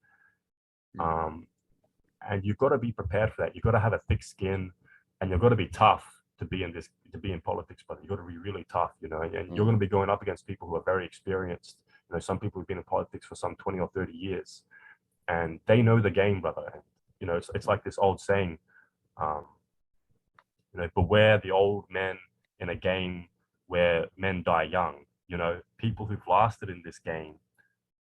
And you've got to be prepared for that. You've got to have a thick skin, and you've got to be tough to be in politics, but you've got to be really tough, and you're going to be going up against people who are very experienced. Some people who've been in politics for some 20 or 30 years, and they know the game, brother. And, it's like this old saying, beware the old men in a game where men die young. People who've lasted in this game,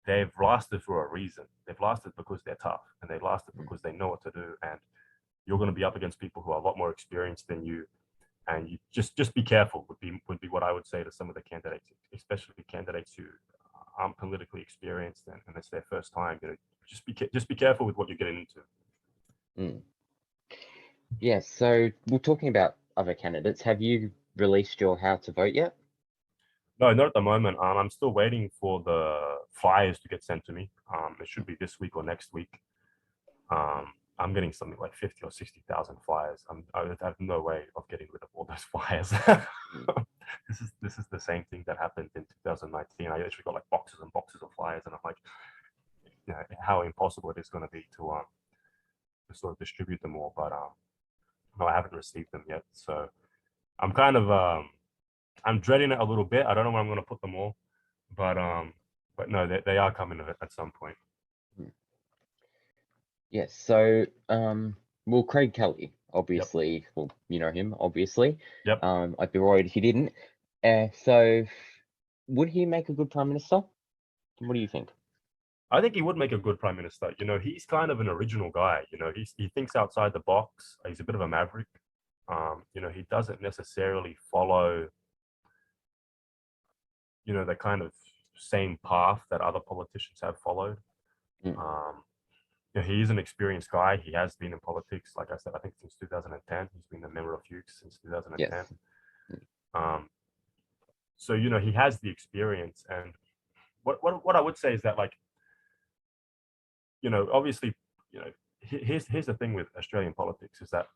they've lasted for a reason. They've lasted because they're tough, and they've lasted because they know what to do. And you're going to be up against people who are a lot more experienced than you. And you just be careful would be what I would say to some of the candidates, especially candidates who aren't politically experienced and it's their first time. Just be careful with what you're getting into. Yeah. So we're talking about other candidates. Have you released your how to vote yet? No, not at the moment. I'm still waiting for the flyers to get sent to me. It should be this week or next week. I'm getting something like 50 or 60,000 flyers. I have no way of getting rid of all those flyers. This is the same thing that happened in 2019. I actually got like boxes and boxes of flyers, and I'm like, how impossible it is going to be to sort of distribute them all. But no, I haven't received them yet. So I'm kind of I'm dreading it a little bit. I don't know where I'm going to put them all, but no, they are coming at some point. Yes. So well, Craig Kelly, obviously, yep. Well, you know him, obviously. Yep. I'd be worried if he didn't. So would he make a good prime minister? What do you think? I think he would make a good prime minister. He's kind of an original guy. He thinks outside the box. He's a bit of a maverick. He doesn't necessarily follow, the kind of same path that other politicians have followed. He is an experienced guy. He has been in politics, like I said, I think since 2010. He's been a member of Fuchs since 2010. Yes. So, he has the experience. And what I would say is that, like, obviously, here's the thing with Australian politics is that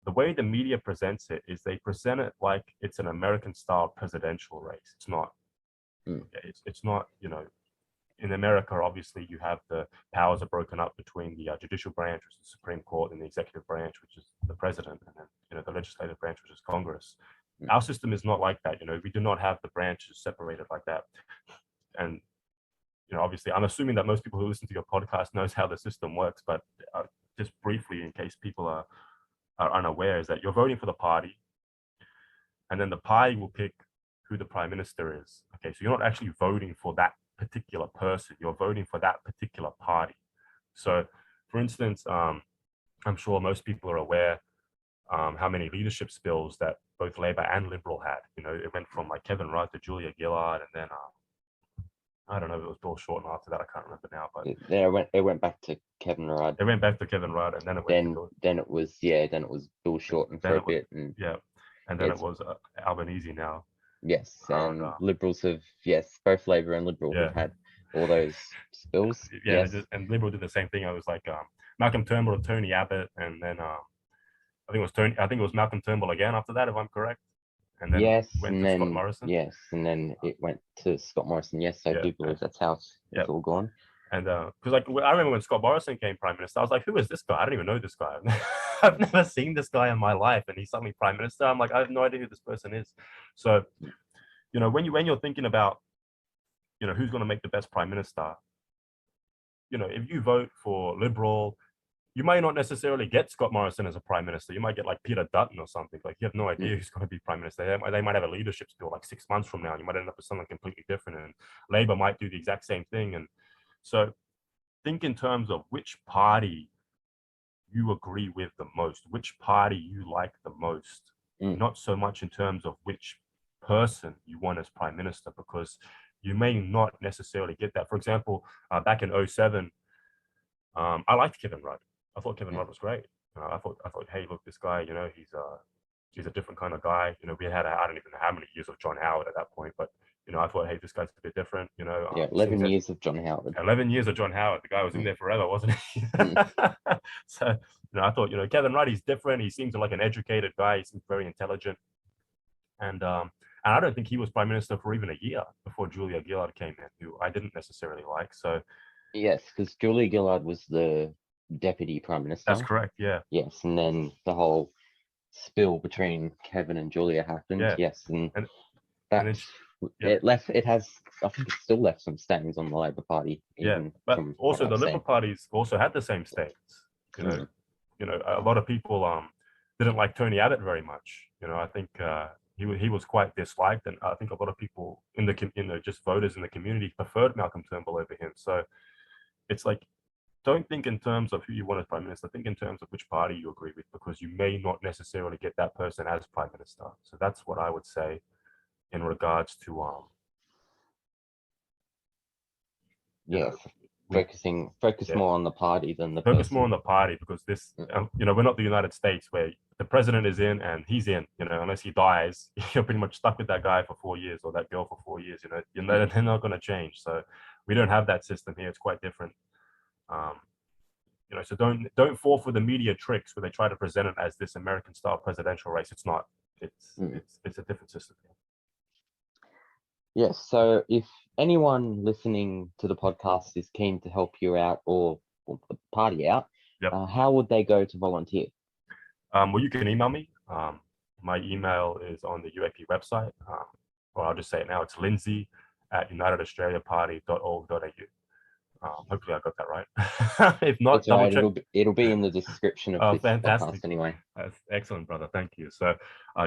the way the media presents it is they present it like it's an American-style presidential race. It's not. It's not, in America, obviously, you have the powers are broken up between the judicial branch, which is the Supreme Court, and the executive branch, which is the president, and then, the legislative branch, which is Congress. Our system is not like that. We do not have the branches separated like that. And, obviously, I'm assuming that most people who listen to your podcast knows how the system works, but just briefly, in case people are unaware, is that you're voting for the party, and then the party will pick who the prime minister is. Okay, so you're not actually voting for that particular person, you're voting for that particular party. So, for instance, I'm sure most people are aware how many leadership spills that both Labor and Liberal had. It went from like Kevin Rudd to Julia Gillard, and then I don't know if it was Bill Shorten after that. I can't remember now, but it went back to Kevin Rudd. It went back to Kevin Rudd, and then it went to then it was Bill Shorten for a bit, and then it was Albanese now. Yes, and Liberals have both Labor and Liberal have had all those spills. And Liberal did the same thing. I was like Malcolm Turnbull to Tony Abbott, and then I think it was Malcolm Turnbull again after that, if I'm correct. And then went to Scott Morrison. Yes, and then it went to Scott Morrison. Yes, I do believe that's how it's all gone. And because like I remember when Scott Morrison became prime minister, I was like, who is this guy? I don't even know this guy. I've never seen this guy in my life, and he's suddenly prime minister. I'm like, I have no idea who this person is. So, when you're thinking about, who's going to make the best prime minister, if you vote for Liberal, you might not necessarily get Scott Morrison as a prime minister. You might get like Peter Dutton or something. Like you have no idea who's going to be prime minister. They might have a leadership spill like 6 months from now. And you might end up with something completely different. And Labour might do the exact same thing. And so think in terms of which party you agree with the most, which party you like the most, not so much in terms of which person you want as prime minister, because you may not necessarily get that. For example, back in 07, I liked Kevin Rudd. I thought Kevin Rudd was great. I thought, hey, look, this guy, he's a different kind of guy. We had, I don't even know how many years of John Howard at that point, but I thought, hey, this guy's a bit different. 11 years of John Howard. 11 years of John Howard. The guy was in there forever, wasn't he? So, I thought, Kevin Rudd, he's different. He seems like an educated guy. He seems very intelligent. And I don't think he was prime minister for even a year before Julia Gillard came in, who I didn't necessarily like. So yes, because Julia Gillard was the deputy prime minister. That's correct. Yeah. Yes, and then the whole spill between Kevin and Julia happened. Yeah. Yes, and it left. It has. I think it still left some stains on the Labor Party. But also the Liberal parties also had the same stains. A lot of people didn't like Tony Abbott very much. I think he was quite disliked, and I think a lot of people in the just voters in the community preferred Malcolm Turnbull over him. So it's like, don't think in terms of who you want as prime minister. Think in terms of which party you agree with, because you may not necessarily get that person as prime minister. So that's what I would say in regards to focus more on the party than the focus person. more on the party, because this we're not the United States where the president is in and he's in. Unless he dies, you're pretty much stuck with that guy for 4 years or that girl for 4 years. They're not going to change. So we don't have that system here. It's quite different. So don't fall for the media tricks where they try to present it as this American style presidential race. It's not. It's a different system. Yes. So if anyone listening to the podcast is keen to help you out or the party out, how would they go to volunteer? Well, you can email me. My email is on the UAP website, or I'll just say it now. It's lindsay@unitedaustraliaparty.org.au. Hopefully I got that right. If not, it's double check. It'll be in the description of this podcast anyway. That's excellent, brother. Thank you. So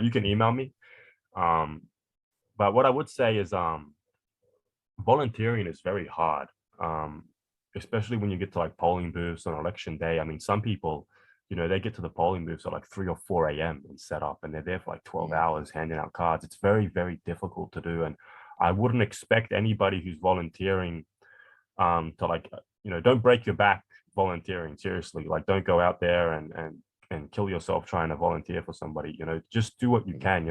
you can email me. But what I would say is volunteering is very hard, especially when you get to like polling booths on election day. I mean, some people, they get to the polling booths at like 3 or 4 a.m. and set up, and they're there for like 12 hours handing out cards. It's very, very difficult to do. And I wouldn't expect anybody who's volunteering to don't break your back volunteering. Seriously, like don't go out there and kill yourself trying to volunteer for somebody. Just do what you can.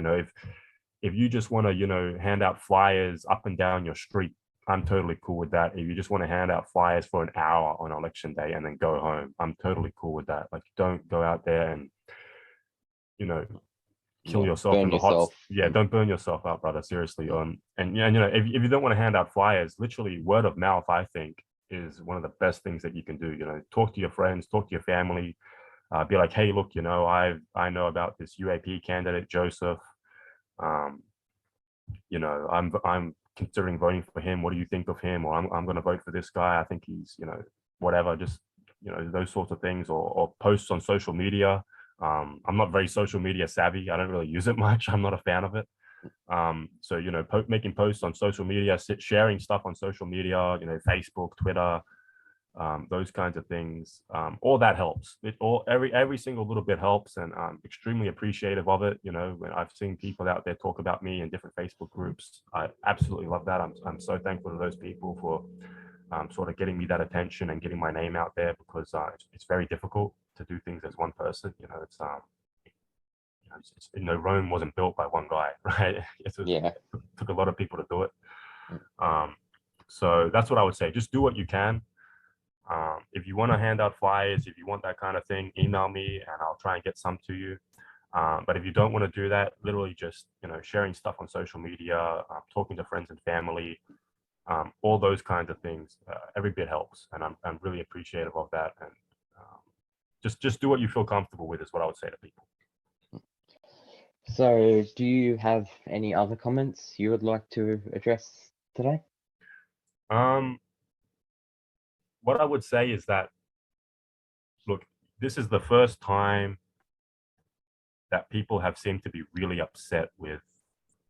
If you just want to hand out flyers up and down your street, I'm totally cool with that. If you just want to hand out flyers for an hour on election day and then go home, I'm totally cool with that. Like, don't go out there and kill yourself in the hot. Don't burn yourself out, brother. Seriously. If you don't want to hand out flyers, literally word of mouth, I think, is one of the best things that you can do. Talk to your friends, talk to your family, be like, hey, look, I know about this UAP candidate, Joseph. I'm considering voting for him. What do you think of him? Or I'm going to vote for this guy. I think he's, whatever, just, those sorts of things, or posts on social media. I'm not very social media savvy. I don't really use it much. I'm not a fan of it. So, making posts on social media, sharing stuff on social media, Facebook, Twitter, those kinds of things. All that helps. Every single little bit helps, and I'm extremely appreciative of it. When I've seen people out there talk about me in different Facebook groups, I absolutely love that. I'm so thankful to those people for sort of getting me that attention and getting my name out there, because it's very difficult to do things as one person. Rome wasn't built by one guy, right? It took a lot of people to do it. So that's what I would say. Just do what you can. If you want to hand out flyers, if you want that kind of thing, email me and I'll try and get some to you. But if you don't want to do that, literally just, sharing stuff on social media, talking to friends and family, all those kinds of things, every bit helps. And I'm really appreciative of that. And just do what you feel comfortable with is what I would say to people. So do you have any other comments you would like to address today? What I would say is that, look, this is the first time that people have seemed to be really upset with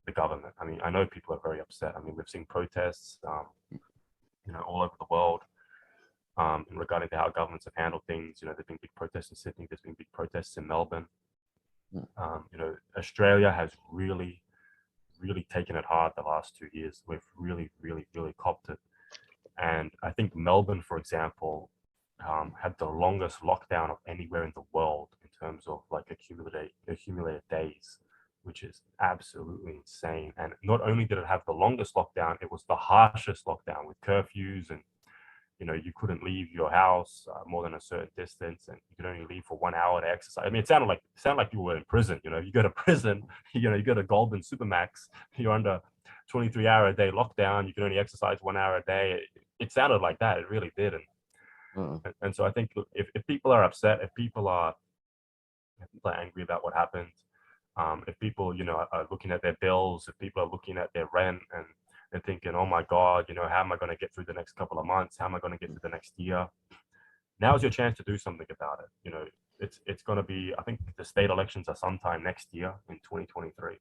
the government. I mean, I know people are very upset. I mean, we've seen protests, all over the world, regarding to how governments have handled things. There's been big protests in Sydney. There's been big protests in Melbourne. Australia has really, really taken it hard the last 2 years. We've really, really, really copped it. And I think Melbourne, for example, had the longest lockdown of anywhere in the world in terms of like accumulated days, which is absolutely insane. And not only did it have the longest lockdown, it was the harshest lockdown with curfews, and you couldn't leave your house more than a certain distance, and you could only leave for 1 hour to exercise. I mean, it sounded like you were in prison. You go to prison, you go to Goulburn Supermax, you're under 23-hour a day lockdown, you can only exercise 1 hour a day. It sounded like that. It really did. And so I think if people are upset, if people are angry about what happened, if people, are looking at their bills, if people are looking at their rent and thinking, oh my God, how am I going to get through the next couple of months? How am I going to get through the next year? Now's your chance to do something about it. It's going to be, I think the state elections are sometime next year in 2023.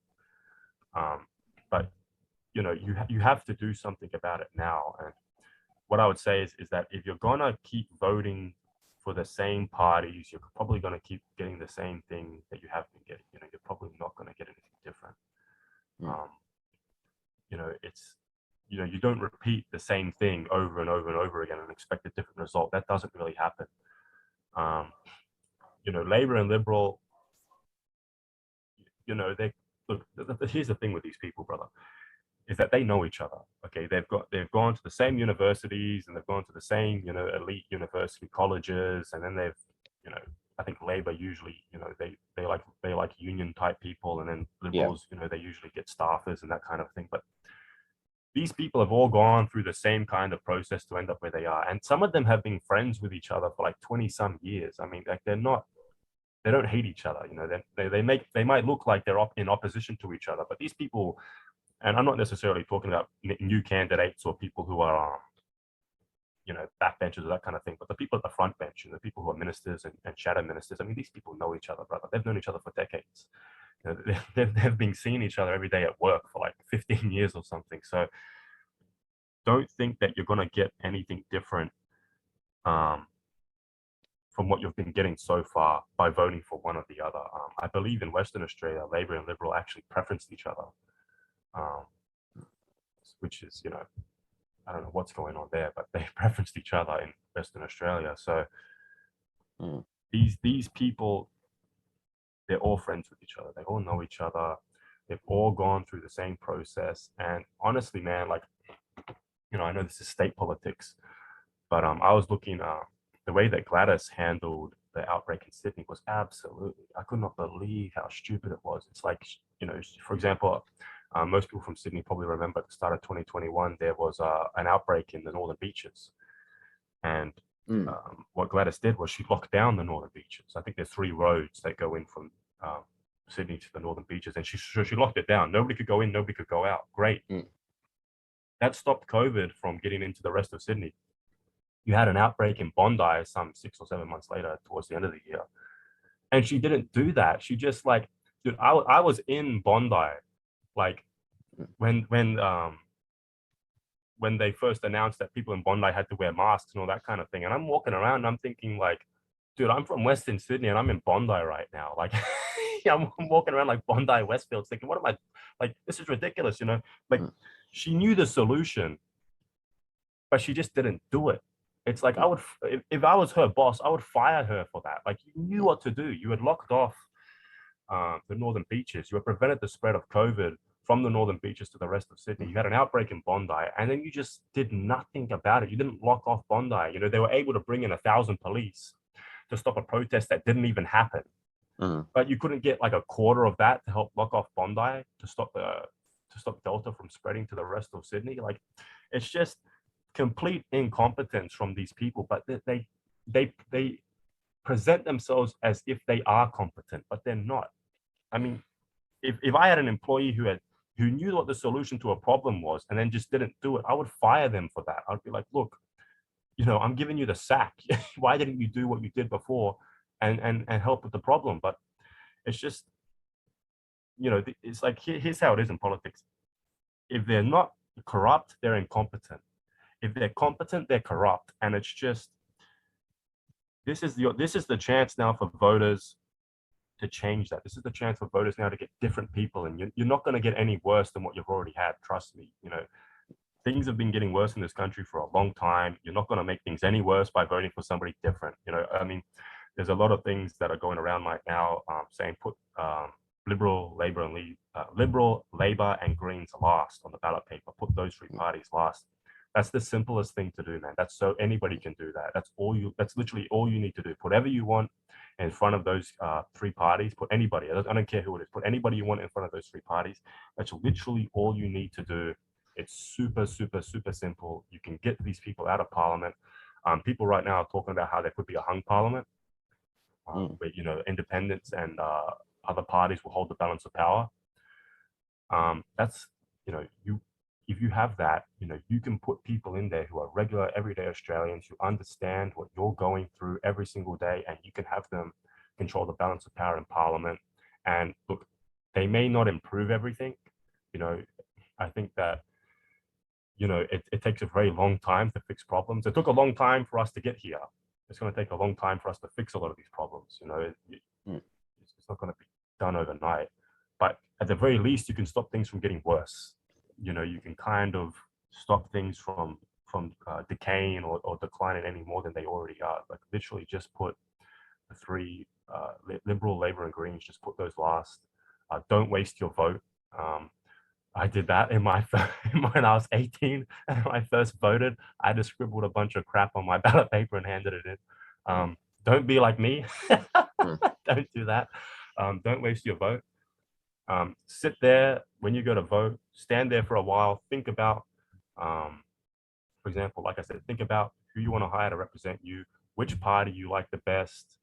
But, you have to do something about it now. And what I would say is that if you're going to keep voting for the same parties, you're probably going to keep getting the same thing that you have been getting. You're probably not going to get anything different. It's, you don't repeat the same thing over and over and over again and expect a different result. That doesn't really happen. Labor and Liberal, they look. Here's the thing with these people, brother, is that they know each other. Okay, they've gone to the same universities, and they've gone to the same elite university colleges, and then they've I think Labor usually they like union type people, and then Liberals they usually get staffers and that kind of thing. But these people have all gone through the same kind of process to end up where they are, and some of them have been friends with each other for like 20 some years. I mean, like they don't hate each other. They might look like they're in opposition to each other, but these people. And I'm not necessarily talking about new candidates or people who are, backbenchers or that kind of thing, but the people at the front bench and the people who are ministers and shadow ministers. I mean, these people know each other, brother. They've known each other for decades. They've been seeing each other every day at work for like 15 years or something. So don't think that you're going to get anything different from what you've been getting so far by voting for one or the other. I believe in Western Australia, Labor and Liberal actually preferenced each other. Which is, I don't know what's going on there, but they preferenced each other in Western Australia. So these people, they're all friends with each other. They all know each other. They've all gone through the same process. And honestly, man, like, I know this is state politics, but I was looking, the way that Gladys handled the outbreak in Sydney was absolutely, I could not believe how stupid it was. It's like, for example, most people from Sydney probably remember at the start of 2021, there was an outbreak in the Northern Beaches. And what Gladys did was she locked down the Northern Beaches. I think there's 3 roads that go in from Sydney to the Northern Beaches. And she locked it down. Nobody could go in, nobody could go out. Great. That stopped COVID from getting into the rest of Sydney. You had an outbreak in Bondi some 6 or 7 months later towards the end of the year. And she didn't do that. She just like, dude, I was in Bondi. Like when they first announced that people in Bondi had to wear masks and all that kind of thing. And I'm walking around and I'm thinking like, dude, I'm from Western Sydney and I'm in Bondi right now. Like I'm walking around like Bondi Westfield thinking, what am I, like, this is ridiculous, Like she knew the solution, but she just didn't do it. It's like if I was her boss, I would fire her for that. Like you knew what to do. You had locked off the Northern Beaches. You had prevented the spread of COVID from the Northern Beaches to the rest of Sydney. You had an outbreak in Bondi, and then you just did nothing about it. You didn't lock off Bondi. They were able to bring in 1,000 police to stop a protest that didn't even happen. But you couldn't get like a quarter of that to help lock off Bondi to stop Delta from spreading to the rest of Sydney. Like, it's just complete incompetence from these people. But they present themselves as if they are competent, but they're not. I mean, if I had an employee who knew what the solution to a problem was and then just didn't do it, I would fire them for that. I'd be like, look, I'm giving you the sack. Why didn't you do what you did before? and help with the problem. But it's just, it's like, here's how it is in politics. If they're not corrupt, they're incompetent. If they're competent, they're corrupt. And it's just, this is the chance now for voters to change that. This is the chance for voters now to get different people, and you're not going to get any worse than what you've already had. Trust me. Things have been getting worse in this country for a long time. You're not going to make things any worse by voting for somebody different. I mean, there's a lot of things that are going around right now, saying put Liberal, Labor, and Greens last on the ballot paper. Put those three parties last. That's the simplest thing to do, man. That's so anybody can do that. That's literally all you need to do. Put whatever you want in front of those three parties. Put anybody. I don't care who it is. Put anybody you want in front of those three parties. That's literally all you need to do. It's super, super, super simple. You can get these people out of parliament. People right now are talking about how there could be a hung parliament, where independents and other parties will hold the balance of power. That's if you have that, you can put people in there who are regular, everyday Australians who understand what you're going through every single day, and you can have them control the balance of power in Parliament. And look, they may not improve everything. I think that it takes a very long time to fix problems. It took a long time for us to get here. It's going to take a long time for us to fix a lot of these problems. It's not going to be done overnight. But at the very least, you can stop things from getting worse. You can kind of stop things from decaying or declining any more than they already are. Like literally just put the three, Liberal, Labor, and Greens, just put those last. Don't waste your vote. I did that when I was 18 and I first voted. I just scribbled a bunch of crap on my ballot paper and handed it in. Don't be like me. Don't do that. Don't waste your vote. Sit there when you go to vote, stand there for a while, think about, for example, like I said, think about who you want to hire to represent you, which party you like the best,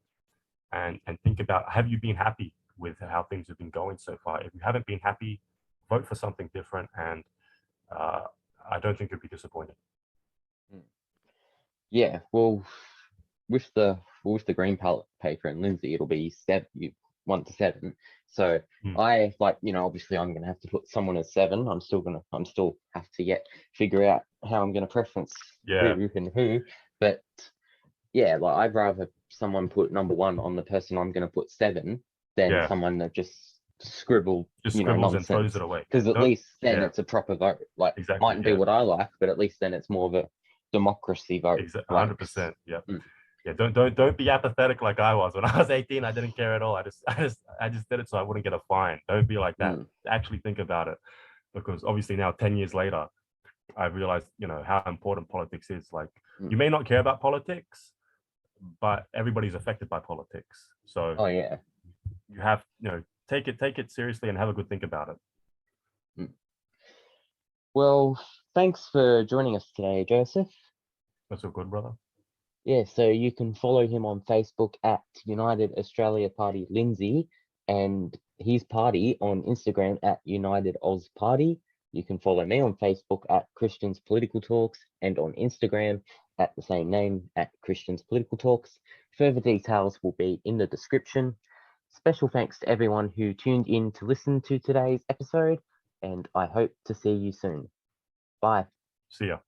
and think about, have you been happy with how things have been going so far? If you haven't been happy, vote for something different, and I don't think you'll be disappointed. Yeah, well, with the green ballot paper and Lindsay, it'll be 1 to 7. So I obviously I'm gonna have to put someone as 7. I'm still have to figure out how I'm gonna preference who and who. But yeah, like I'd rather someone put number 1 on the person I'm gonna put 7 than someone that just scribbles nonsense, and throws it away. Because at least then it's a proper vote. Like exactly, mightn't be what I like, but at least then it's more of a democracy vote. 100%. Yeah. Yeah, don't be apathetic like I was. When I was 18, I didn't care at all. I just did it so I wouldn't get a fine. Don't be like that. Actually think about it, because obviously now 10 years later, I realized how important politics is. Like you may not care about politics, but everybody's affected by politics. So you have take it seriously and have a good think about it. Well, thanks for joining us today, Joseph. That's all good, brother. Yeah, so you can follow him on Facebook at United Australia Party Lindsay, and his party on Instagram at United Oz Party. You can follow me on Facebook at Christians Political Talks, and on Instagram at the same name at Christians Political Talks. Further details will be in the description. Special thanks to everyone who tuned in to listen to today's episode, and I hope to see you soon. Bye. See ya.